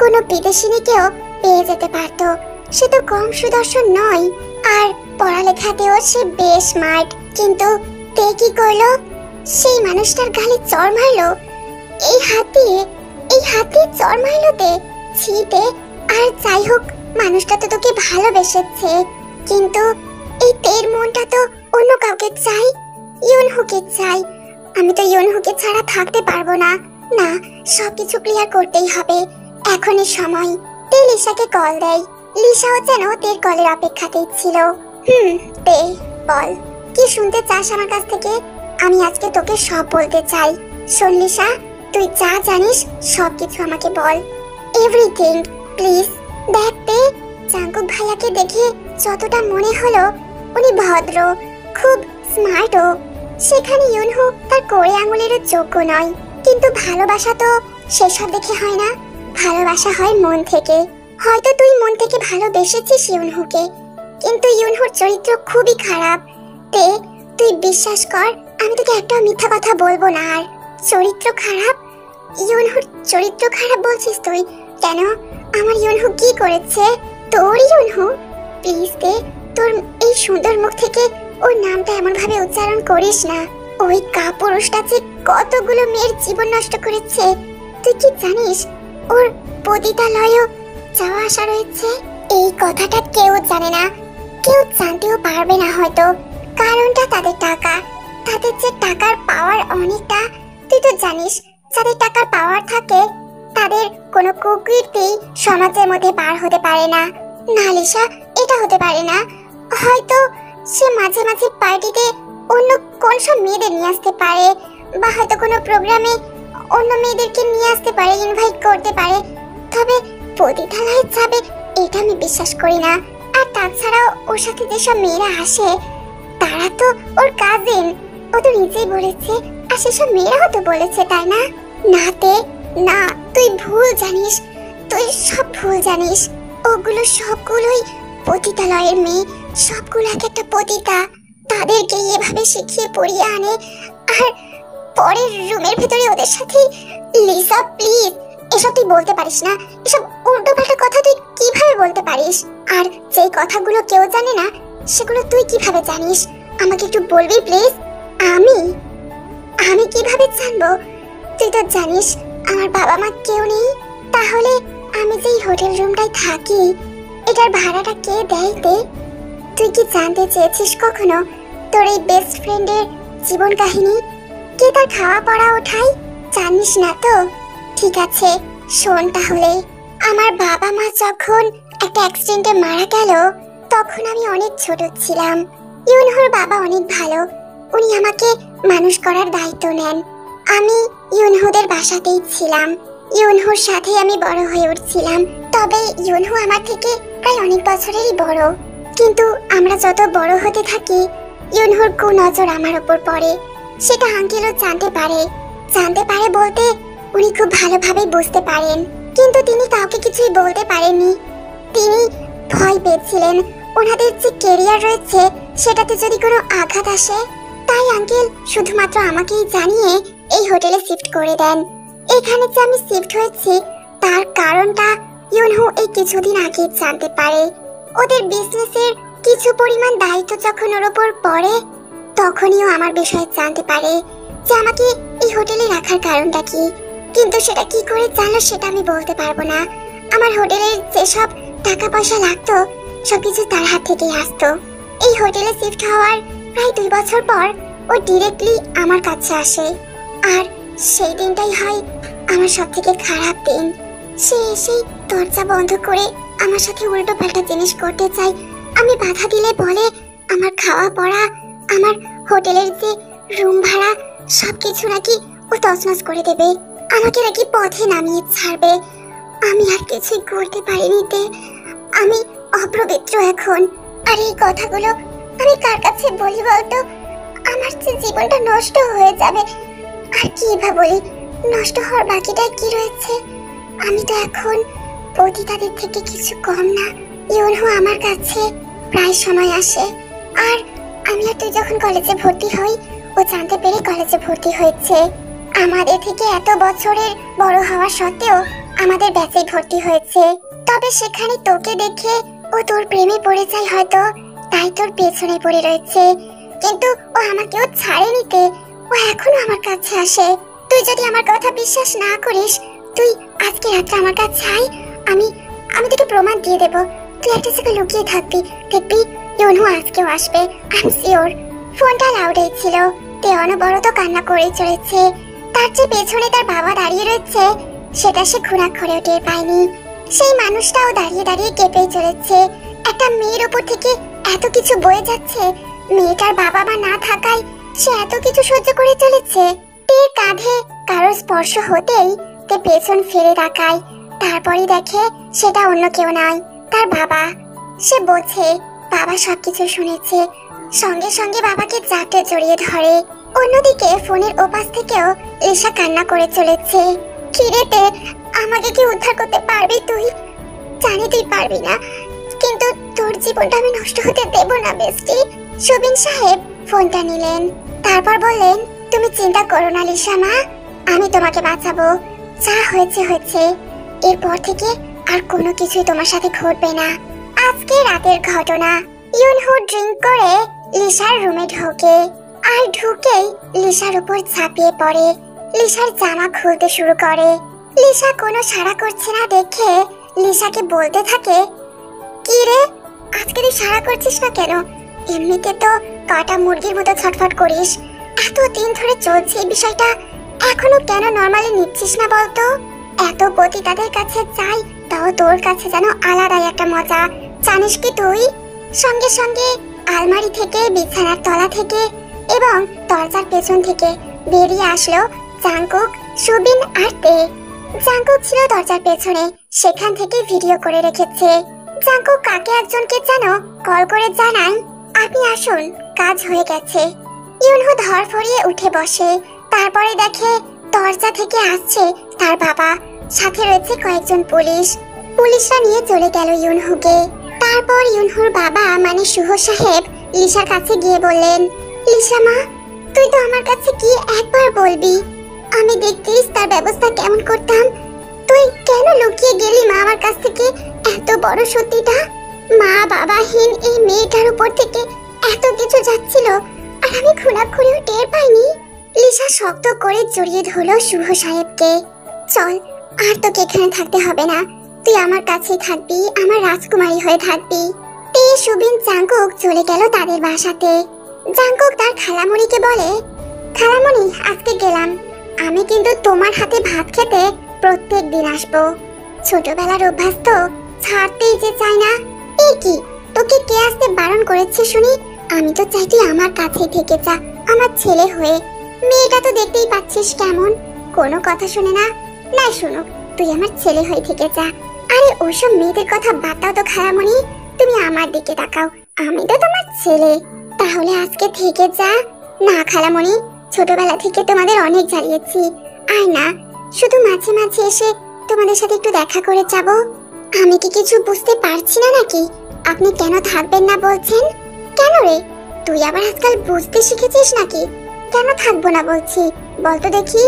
কোনো বিদেশিনীকেও পেয়ে যেতে পারতো। সে তো কম সুদর্শন নয়, আর পড়ালেখাতেও সে বেশ স্মার্ট। কিন্তু তে কি করলো? সেই মানুষটার গালে চড় মারলো। এই হাত দিয়ে চড় মারলো তে। ছিতে, আর যাই হোক, মানুষটা তো তোকে ভালোবেসেছে, কিন্তু এই তের মনটা তো অন্য কাউকে চাই, ইউনহুকে চাই। আমি তো ইউনহুকে ছাড়া থাকতে পারবো না। না, সবকিছু ক্লিয়ার করতেই হবে, এখনই সময়। তে লিসাকে কল দেয়। লিসাও যেন তের কলের অপেক্ষাতেই ছিল। তে, বল, কি শুনতে চাস আমার কাছ থেকে? আমি আজকে তোকে সব বলতে চাই। শোন লিসা, তুই যা জানিস সবকিছু আমাকে বল, এভরিথিং, প্লিজ। দেখ তে, জাঙ্কুক ভাইয়াকে দেখে যতটা মনে হলো উনি ভদ্র, খুব স্মার্টও, সেখানে ইউনহু তার কোড়ে আঙুলেরও যোগ্য নয়। কিন্তু ভালোবাসা তো সেসব দেখে হয় না, ভালোবাসা হয় মন থেকে। হয়তো তুই মন থেকে ভালোবেসেছিস ইউনহুকে, কিন্তু ইউনহুর চরিত্র খুবই খারাপ। তে, তুই বিশ্বাস কর, আমি তোকে একটা মিথ্যা কথা বলবো না। আর চরিত্র খারাপ? ইউনহুর চরিত্র খারাপ বলছিস তুই? কেন? আমার ইউনহু কি করেছে? তোর ইউনহু? প্লিজ তে, তোর এই সুন্দর মুখ থেকে ওর নামটা এমন ভাবে উচ্চারণ করিস না। ওই কাপুরুষটা যে কতগুলো মেয়ের জীবন নষ্ট করেছে তুই কি জানিস ওর পতিতালয়েও যাওয়া আসা রয়েছে? এই কথাটা কেউ জানে না, কেউ জানতেও পারবে না হয়তো। কারণটা তাদের টাকা, তাদের যে টাকার পাওয়ার অনেকটা। তুই তো জানিস যাদের টাকার পাওয়ার থাকে তাদের কোনো কুকীর্তি সমাজের মধ্যে বার হতে পারে না। না লিসা, এটা হতে পারে না। হয়তো সে মাঝে মাঝে পার্টিতে অন্য কোন সব মেয়েদের নিয়ে আসতে পারে, বা হয়তো কোনো প্রোগ্রামে অন্য মেয়েদেরকে নিয়ে আসতে পারে, ইনভাইট করতে পারে। তবে পতিতালয়ে যাবে এটা আমি বিশ্বাস করি না। আর তাছাড়াও ওর সাথে যেসব মেয়েরা আসে তারা তো ওর কাজিন, ও তো নিজেই বলেছে। আর সেসব মেয়েরাও তো বলেছে, তাই না? না তে না, তুই ভুল জানিস, তুই সব ভুল জানিস। ওগুলো সবগুলোই পতিতালয়ের মেয়ে, সবগুলো এক একটা পতিতা। তাদেরকে এভাবে শিখিয়ে পড়িয়ে আনে আর পরের রুমের ভিতরে ওদের সাথে। লিসা প্লিজ, এসব তুই বলতে পারিস না। এসব উল্টোপাল্টা কথা তুই কিভাবে বলতে পারিস? আর যেই কথাগুলো কেউ জানে না সেগুলো তুই কিভাবে জানিস? আমাকে একটু বলবি প্লিজ? আমি আমি কিভাবে জানবো? তুই তো জানিস আমার বাবা মা কেউ নেই। তাহলে আমি যেই হোটেল রুমটায় থাকি এটার ভাড়াটা কে দেয় তে? তুই কি জানতে চেয়েছিস কখনো তোর এই বেস্ট ফ্রেন্ডের জীবন কাহিনী? কে তার খাওয়া পড়া ওঠায়? জানিস না তো? ঠিক আছে, শোন তাহলে। আমার বাবা মা যখন একটা অ্যাক্সিডেন্টে মারা গেল তখন আমি অনেক ছোট ছিলাম। ইউনহুর বাবা অনেক ভালো, উনি আমাকে মানুষ করার দায়িত্ব নেন। আমি ইউনহুদের বাসাতেই ছিলাম, ইউনহুর সাথে আমি বড় হয়ে উঠছিলাম। তবে ইউনহু আমার থেকে প্রায় অনেক বছরেরই বড়। কিন্তু আমরা যত বড় হতে থাকি ইউনহুর কুনজর আমার উপর পড়ে। সেটা আঙ্কেলও জানতে পারে বলতে উনি খুব ভালোভাবে বুঝতে পারেন, কিন্তু তিনি কাউকে কিছুই বলতে পারেননি। তিনি ভয় পেয়েছিলেন ওনাদের যে ক্যারিয়ার রয়েছে সেটাতে যদি কোনো আঘাত আসে। তাই আঙ্কেল শুধুমাত্র আমাকেই জানিয়ে এই হোটেলে শিফট করে দেন। এখানে যে আমি শিফট হয়েছি তার কারণটা ইউনহু এই কিছুদিন আগে জানতে পারে। ওদের বিজনেসের কিছু পরিমাণ দায়িত্ব যখন ওর উপর পড়ে তখনই ও আমার বিষয়ে জানতে পারে যে আমাকে এই হোটেলে রাখার কারণটা কি। কিন্তু সেটা কি করে জানলো সেটা আমি বলতে পারবো না। আমার হোটেলের যেসব টাকা পয়সা লাগতো সবকিছু তার হাত থেকেই আসতো। এই হোটেলে শিফট হওয়ার প্রায় 2 বছর পর ও ডিরেক্টলি আমার কাছে আসে। আর সেই দিনটাই হয় আমার সব থেকে খারাপ দিন। সে এসেই দরজা বন্ধ করে আমার সাথে উল্টো পাল্টা জিনিস করতে চায়। আমি বাধা দিলে বলে আমার খাওয়া পড়া, আমার হোটেলের যে রুম ভাড়া সবকিছু নাকি ও তছনছ করে দেবে, আমাকে নাকি পথে নামিয়ে ছাড়বে। আমি আর কিছুই করতে পারিনি তে, আমি অপবিত্র এখন। আর এই কথাগুলো আমি কার কাছে বলি বলতো? আমার যে জীবনটা নষ্ট হয়ে যাবে। আর কি বলি, নষ্ট হওয়ার বাকিটা কি রয়েছে? আমি তো এখন পতিতাদের থেকে কিছু কম না। ইউনহু আমার কাছে প্রায় সময় আসে। আর আমি আর তুই যখন কলেজে ভর্তি হই ও জানতে পেরে কলেজে ভর্তি হয়েছে। আমাদের থেকে এত বছরের বড় হওয়া সত্ত্বেও আমাদের ব্যাচে ভর্তি হয়েছে। তবে সেখানে তোকে দেখে ও তোর প্রেমে পড়ে যায় হয়তো, তাই তোর পেছনে পড়ে রয়েছে। কিন্তু ও আমাকেও ছাড়েনি তে, ও এখনো আমার কাছে আসে। তুই যদি আমার কথা বিশ্বাস না করিস তুই আজকে রাতে আমার কাছে আয়, আমি তোকে প্রমাণ দিয়ে দেব। তুই একটা জায়গায় লুকিয়ে থাকবি, দেখবি ইউনহু আজকেও আসবে, আই এম শিওর। ফোনটা লাউডেই ছিল, তে অনবরত কান্না করেই চলেছে। তার যে পেছনে তার বাবা দাঁড়িয়ে রয়েছে সেটা সে ঘুণাক্ষরেও টের পায়নি। সেই মানুষটাও দাঁড়িয়ে দাঁড়িয়ে কেঁপেই চলেছে। একটা মেয়ের উপর থেকে এত কিছু বয়ে যাচ্ছে, মেয়েটার বাবা মা না থাকায় সে এত কিছু সহ্য করে চলেছে। তের কাঁধে কারো স্পর্শ হতেই তে পেছন ফিরে তাকায়। তারপরই দেখে সেটা অন্য কেউ নয়, তার বাবা। সে বোঝে বাবা সবকিছু শুনেছে, সঙ্গে সঙ্গে বাবাকে জাপটে জড়িয়ে ধরে। অন্যদিকে ফোনের ওপাশ থেকেও লিসা কান্না করে চলেছে। কিরেতে, আমাকে কি উদ্ধার করতে পারবি তুই? জানি তুই পারবি না, কিন্তু তোর জীবনটা আমি নষ্ট হতে দেব না বেস্টি। সুবিন সাহেব ফোনটা নিলেন, তারপর বললেন, তুমি চিন্তা করো না লিসা মা, আমি তোমাকে বাঁচাবো। যা হয়েছে হয়েছে, এরপর থেকে আর কোনো কিছুই তোমার সাথে ঘটবে না। আজকে রাতের ঘটনা। ইউনহু ড্রিঙ্ক করে লিসার রুমে ঢোকে, আর ঢুকেই লিসার উপর ঝাঁপিয়ে পড়ে, লিসার জামা খুলতে শুরু করে। লিসা কোনো সাড়া করছে না দেখে লিসাকে বলতে থাকে, কি রে, আজকে তুই সাড়া করছিস না কেন? এমনিতে তো কাটা মুরগির মতো ছটফট করিস। এতদিন ধরে চলছে এই বিষয়টা, এখনো কেন নরমালি নিচ্ছিস না বলতো? এত পতি তাদের কাছে চাই, তাও তোর কাছে যেন আলাদাই একটা মজা। জানিস কি তুই? সঙ্গে সঙ্গে আলমারি থেকে, বিছানার তলা থেকে এবং দরজার পেছন থেকে বেরিয়ে আসলো জাংকুক, সুবিন আর তে। জাংকুক ছিল দরজার পেছনে, সেখান থেকে ভিডিও করে রেখেছে। জাংকুক কাকে একজনকে যেন কল করে জানায়, আপনি আসুন, কাজ হয়ে গেছে। ইউনহো ধরফড়িয়ে উঠে বসে। তারপরে দেখে দরজা থেকে আসছে তার বাবা, সাথে রয়েছে কয়েকজন পুলিশ। পুলিশরা নিয়ে চলে গেল ইউনহোকে। তারপর ইউনহোর বাবা মানে শুভ সাহেব লিসার কাছে গিয়ে বললেন, লিসা মা, তুই তো আমার কাছে কি একবার বলবি? আমি দেখতিস তার ব্যবস্থা কেমন করতাম। তুই কেন লুকিয়ে গেলি মা আমার কাছ থেকে এত বড় সত্যিটা? মা বাবাহীন এই মেয়েটার উপর থেকে এত কিছু যাচ্ছিল, আর আমি খুনাখুনিও টের পাইনি। লিসা শক্ত করে জড়িয়ে ধরল শুভ সাহেবকে। চল, আর তোকে এখানে থাকতে হবে না, তুই আমার কাছেই থাকবি, আমার রাজকুমারী হয়ে থাকবি। তে, সুবিন, জাংকুক চলে গেল তাদের বাসাতে। জাংকুক তার খালামণিকে বলে, খালামণি, আজকে গেলাম, আমি কিন্তু তোমার হাতে ভাত খেতে প্রত্যেক দিন আসবো। ছোটবেলার অভ্যাস তো ছাড়তেই যে চাই না। এ কি, তোকে কে আসতে বারণ করেছে শুনি? আমি তো চাই তুই আমার কাছেই থেকে যা, আমার ছেলে হয়ে। মেয়েটা তো দেখতেই পাচ্ছিস কেমন, কোনো কথা শুনে না। না শুনুক, তুই আমার ছেলে হয়ে থেকে যা। আরে ওসব মেয়েদের কথা বাদ দাও তো খালামণি, তুমি আমার দিকে তাকাও, আমি তো তোমার ছেলে। তাহলে আজকে থেকে যা। না খালামণি, ছোটবেলা থেকে তোমাদের অনেক জ্বালিয়েছি, আর না, শুধু মাঝে মাঝে এসে তোমাদের সাথে একটু দেখা করে যাব। আমি কি কিছু বুঝতে পারছি না নাকি? আপনি কেন থাকবেন না বলছেন? কেন রে, তুই আবার আজকাল বুঝতে শিখেছিস নাকি? কেন থাকবো না বলছি, বলতো দেখি।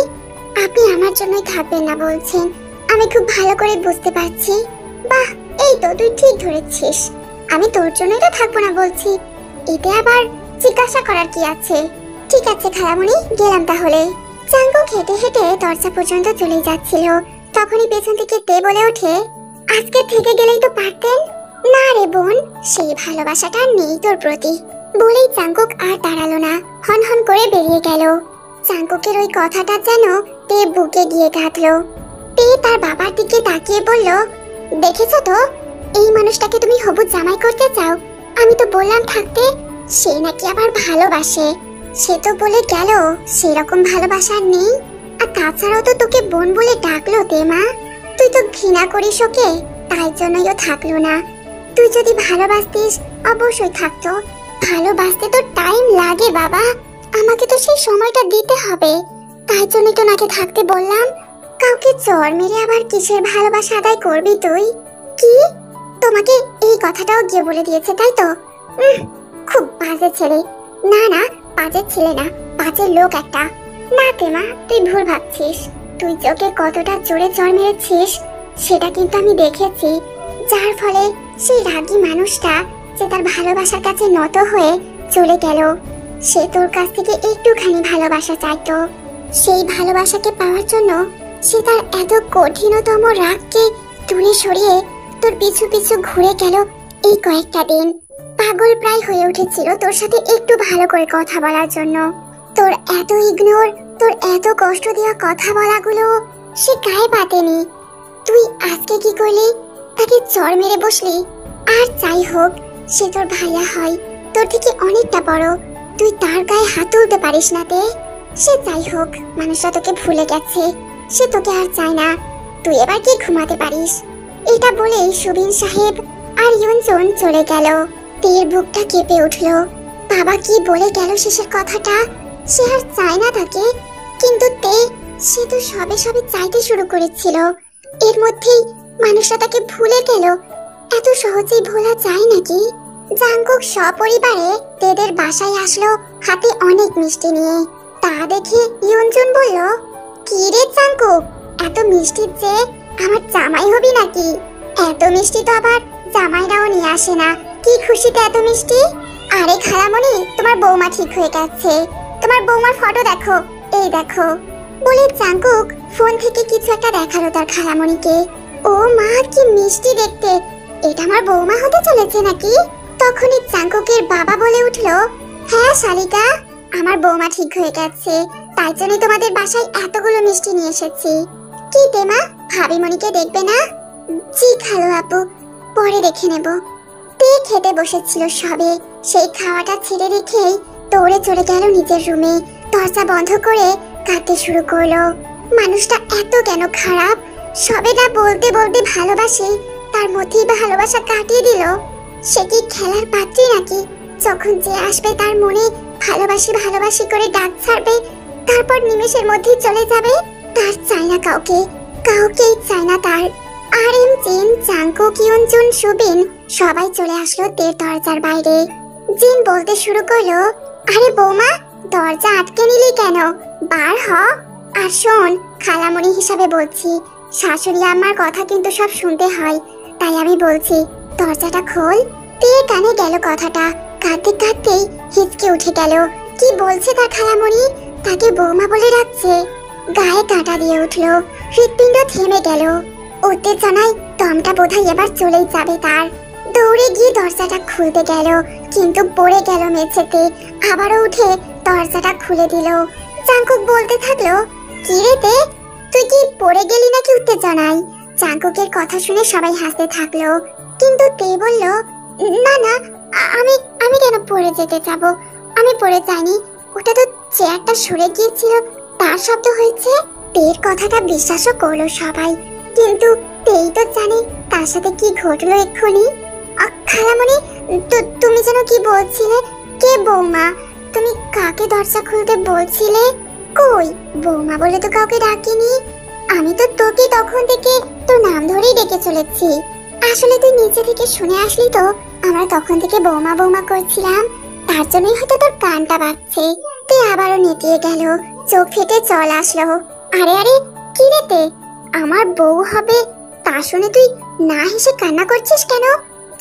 আপনি আমার জন্যই থাকবেন না বলছেন, আমি খুব ভালো করে বুঝতে পারছি। বাহ, এই তো তুই ঠিক ধরেছিস, আমি তোর জন্যই তো থাকবো না বলছি, এতে আবার জিজ্ঞাসা করার কি আছে? ঠিক আছে খালামণি, গেলাম তাহলে। জাংকুক হেঁটে হেঁটে দরজা পর্যন্ত চলে যাচ্ছিল, তখনই পেছন থেকে তে বলে ওঠে, আজকে থেকে গেলেই তো পারতেন। না রে বোন, সেই ভালোবাসাটা নেই তোর প্রতি। বলেই জাংকুক আর দাঁড়ালো না, হন হন করে বেরিয়ে গেল। জাংকুকের ওই কথাটা যেন তে বুকে গিয়ে কাঁদলো। তে তার বাবার দিকে তাকিয়ে বলল, দেখেছো তো, এই মানুষটাকে তুমি হবু জামাই করতে চাও? আমি তো বললাম থাকতে, সে নাকি আবার ভালোবাসে। সে তো বলে গেল সেরকম ভালোবাসা নেই, আর তাছাড়াও তো তোকে বোন বলে ডাকলো তে মা। তুই তো ঘৃণা করিস ওকে, তাই জন্যই ও থাকলো না। তুই যদি ভালোবাসতিস অবশ্যই থাকতো। ভালোবাসতে তো টাইম লাগে বাবা, আমাকে তো সেই সময়টা দিতে হবে, তাই জন্যই তো নাকি থাকতে বললাম। কাউকে চর মেরে আবার কিসের ভালোবাসা আদায় করবি তুই? কি, তোমাকে এই কথাটাও গিয়ে বলে দিয়েছে তাই তো? খুব বাজে ছেলে। না না, বাজে ছেলে না, বাজে লোক একটা। না তেমা, তুই ভুল ভাবছিস। তুই ওকে কতটা জোরে চর মেরেছিস সেটা কিন্তু আমি দেখেছি, যার ফলে সেই রাগী মানুষটা যে তার ভালোবাসার কাছে নত হয়ে চলে গেল, সে তোর কাছ থেকে একটুখানি ভালোবাসা চাইতো। সেই ভালোবাসাকে পাওয়ার জন্য সে তার এত কঠিনতম রাগকে দূরে সরিয়ে তোর পিছু পিছু ঘুরে গেল এই কয়েকটা দিন। পাগল প্রায় হয়ে উঠেছিল তোর সাথে একটু ভালো করে কথা বলার জন্য। তোর এত ইগনোর, তোর এত কষ্ট দেওয়া কথা বলাগুলো সে গায়ে পাতেনি। তুই আজকে কি করলি? তাকে চর মেরে বসলি। আর যাই হোক, সে তোর ভাইয়া হয়, তোর থেকে অনেকটা বড়, তুই তার গায়ে হাত তুলতে পারিস না তে। সে যাই হোক, মানুষটা তোকে ভুলে গেছে, সে তোকে আর চায় না, তুই এবার কি ঘুমাতে পারিস। এটা বলে সুবিন সাহেব আর ইউনজন চলে গেল। তের বুকটা কেঁপে উঠল। বাবা কি বলে গেল শেষের কথাটা? সে আর চায় না তাকে, কিন্তু তে, সে তো সবে সবে চাইতে শুরু করেছিল, এর মধ্যেই মানুষটা তাকে ভুলে গেল। এত সহজেই ভোলা যায় নাকি? জাংকুক সপরিবারে তেদের বাসায় আসলো, হাতে অনেক মিষ্টি নিয়ে। তা দেখে ইউনজন বলল, কি রে জাংকুক, এত মিষ্টির যে আমার জামাই হবি নাকি? এত মিষ্টি তো আবার জামাইরাও নিয়ে আসে না, কি খুশিতে এত মিষ্টি। আরে খালামণি, তোমার বৌমা ঠিক হয়ে গেছে, তোমার বৌমার ফটো দেখো, এই দেখো। বলে জাংকুক ফোন থেকে কিছু একটা দেখালো তার খালামণিকে। ও মা, কি মিষ্টি দেখতে! এটা আমার বৌমা হতে চলেছে নাকি? তখনই জাঙ্কুকের বাবা বলে উঠলো, হ্যাঁ শালিকা, আমার বৌমা ঠিক হয়ে গেছে, তাই জন্য তোমাদের বাসায় এতগুলো মিষ্টি নিয়ে এসেছি। কি তেমা, ভাবিমণিকে দেখবে না? জি খালো আপু, পরে দেখে নেব। তে খেতে বসেছিল সবে, সেই খাওয়াটা ছেড়ে রেখেই দৌড়ে চলে গেল নিজের রুমে। দরজা বন্ধ করে কাঁদতে শুরু করলো। মানুষটা এত কেন খারাপ? সবে না বলতে বলতে ভালোবাসি, তার মধ্যেই ভালোবাসা কাটিয়ে দিল। সে কি খেলার পাত্রী নাকি? যখন যে আসবে তার মনে ভালোবাসি ভালোবাসি করে ডাক ছাড়বে, তারপর নিমেষের মধ্যেই চলে যাবে। তার চাই না কাউকে, কাউকেই চাই না তার। আর এম জিন, জাঙ্কুক, ইয়নজুন, সুবিন সবাই চলে আসলো তের দরজার বাইরে। জিন বলতে শুরু করলো, আরে বৌমা, দরজা আটকে নিলি কেন? বার হ। আর শোন, খালামণি হিসাবে বলছি, শাশুড়ি আমার কথা কিন্তু সব শুনতে হয়, তাই আমি বলছি দরজাটা খোল। তে কানে গেল কথাটা, কাঁদতে কাঁদতেই হিচকে উঠে গেল। কি বলছে তার খালামণি? তাকে বৌমা বলে ডাকছে। গায়ে কাঁটা দিয়ে উঠলো, হৃৎপিণ্ড থেমে গেল। উত্তেজনায় দমটা বোধহয় এবার চলেই যাবে তার। দৌড়ে গিয়ে দরজাটা খুলতে গেল, কিন্তু পড়ে গেল মেঝেতে। আবারও উঠে দরজাটা খুলে দিল। জাঙ্কুক বলতে থাকলো, কি রে তে, তুই কি পড়ে গেলি নাকি উত্তেজনায়? জাঙ্কুকের কথা শুনে সবাই হাসতে থাকলো, কিন্তু তে বলল, না না, আমি আমি কেন পড়ে যেতে যাব? আমি পড়ে যাইনি, ওটা তো চেয়ারটা সরে গিয়েছিল, তার শব্দ হয়েছে। তের কথাটা বিশ্বাসও করলো সবাই, কিন্তু তেই তো জানে তার সাথে কি ঘটলো এক্ষুনি। খালামণি, তুমি যেন কি বলছিলে? কে বৌমা? তুমি কাকে দরজা খুলতে বলছিলে? কই, বৌমা বলে তো কাউকে ডাকিনি। আমি তো তোকে তখন থেকে তোর নাম ধরেই ডেকে চলেছি। আসলে তুই নিচে থেকে শুনে আসলি তো, আমরা তখন থেকে বৌমা বৌমা করছিলাম, তার জন্যই হয়তো তোর কানটা বাজছে। তুই আবারও নেতিয়ে গেল, চোখ ফেটে জল আসলো। আরে আরে, কি রে তে, আমার বউ হবে তা শুনে তুই না হেসে কান্না করছিস কেন?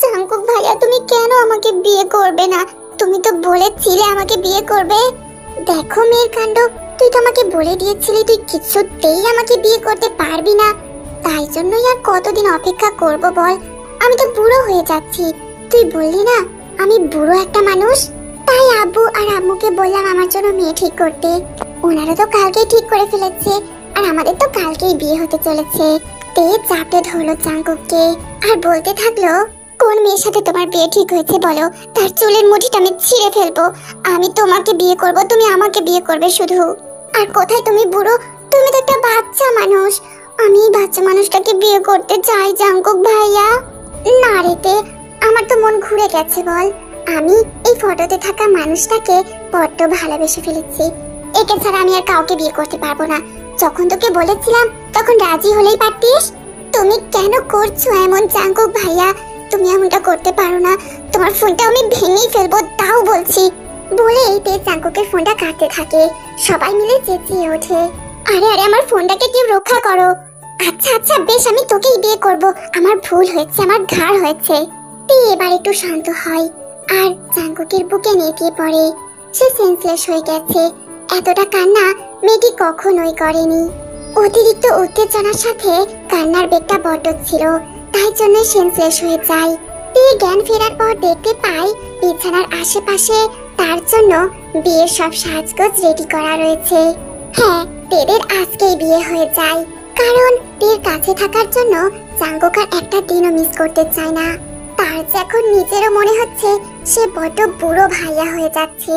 জাঙ্কুক ভাইয়া, তুমি কেন আমাকে বিয়ে করবে না? তুমি তো বলেছিলে আমাকে বিয়ে করবে। দেখো মেয়ের কাণ্ড, তুই তো আমাকে বলে দিয়েছিলি তুই কিছুতেই আমাকে বিয়ে করতে পারবি না, তাই জন্যই আর কতদিন অপেক্ষা করব বল? আমি তো বুড়ো হয়ে যাচ্ছি, তুই বললি না আমি বুড়ো একটা মানুষ। তাই আব্বু আর আম্মুকে বললাম আমার জন্য মেয়ে ঠিক করতে। ওনারা তো কালকেই ঠিক করে ফেলেছে, আর আমাদের তো কালকেই বিয়ে হতে চলেছে। তে চাপে ধরলো জাঙ্কুককে আর বলতে থাকলো, কোন মেয়ের সাথে তোমার বিয়ে ঠিক হয়েছে বলো, তার চুলের মুঠিটা আমি ছিঁড়ে ফেলবো। আমি তোমাকে বিয়ে করব, তুমি আমাকে বিয়ে করবে শুধু। আর কোথায় তুমি বুড়ো? তুমি তো একটা বাচ্চা মানুষ। আমি বাচ্চা মানুষটাকে বিয়ে করতে চাই জাঙ্কুক ভাইয়া। না রে তে, আমার তো মন ঘুরে গেছে বল। আমি এই ফটোতে থাকা মানুষটাকে বড্ড ভালোবেসে ফেলেছি। একে ছাড়া আমি আর কাউকে বিয়ে করতে পারবো না। যখন তোকে বলেছিলাম তখন রাজি হলেই পারতিস। তুমি কেন করছো এমন জাঙ্কুক ভাইয়া? তুমি এমনটা করতে পারো না, তোমার ফোনটা আমি ভেঙেই ফেলবো, তাও বলছি। বলেই তে জাঙ্কুকের ফোনটা কাটতে থাকে। সবাই মিলে চেঁচিয়ে ওঠে, আরে আরে, আমার ফোনটাকে কেউ রক্ষা করো। আচ্ছা আচ্ছা বেশ, আমি তোকেই বিয়ে করব, আমার ভুল হয়েছে, আমার ঘাড় হয়েছে। তে এবার একটু শান্ত হয় আর জাঙ্কুকের বুকে নেতিয়ে পড়ে। সে সেন্সলেস হয়ে গেছে। এতটা কান্না মেয়েটি কখনোই করেনি। অতিরিক্ত উত্তেজনার সাথে কান্নার বেগটা বড্ড ছিল, তাই জন্য সেন্সলেস হয়ে যায়। তে জ্ঞান ফেরার পর দেখতে পায় বিছানার আশেপাশে তার জন্য বিয়ের সব সাজগোজ রেডি করা রয়েছে। হ্যাঁ, তেদের আজকেই বিয়ে হয়ে যায়, কারণ তের কাছে থাকার জন্য জাঙ্কুক আর একটা দিনও মিস করতে চায় না। তার যে এখন নিজেরও মনে হচ্ছে সে বড্ড বুড়ো ভাইয়া হয়ে যাচ্ছে।